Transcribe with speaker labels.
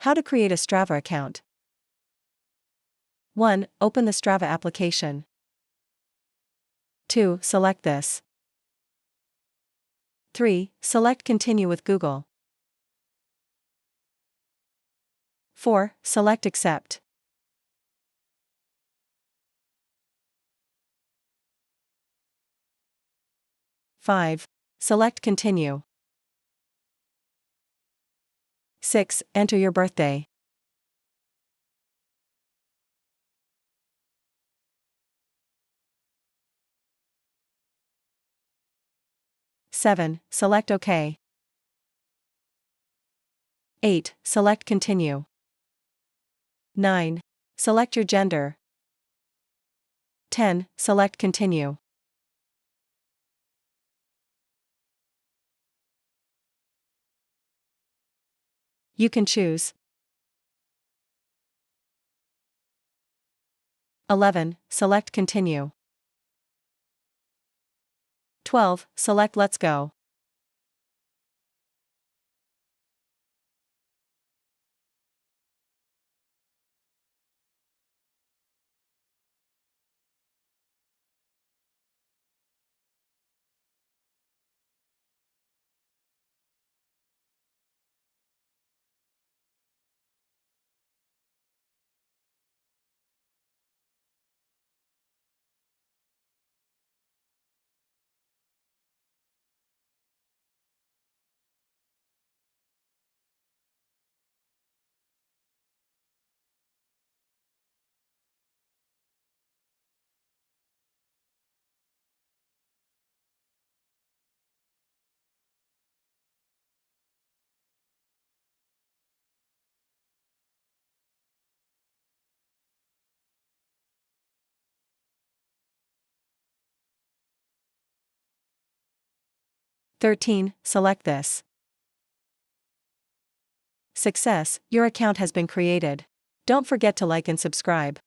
Speaker 1: How to create a Strava account. 1. Open the Strava application. 2. Select this. 3. Select Continue with Google. 4. Select Accept. 5. Select Continue. 6. Enter your birthday. 7. Select OK. 8. Select Continue. 9. Select your gender. 10. Select Continue. You can choose. 11. Select Continue. 12. Select Let's Go. 13. Select this. Success, your account has been created. Don't forget to like and subscribe.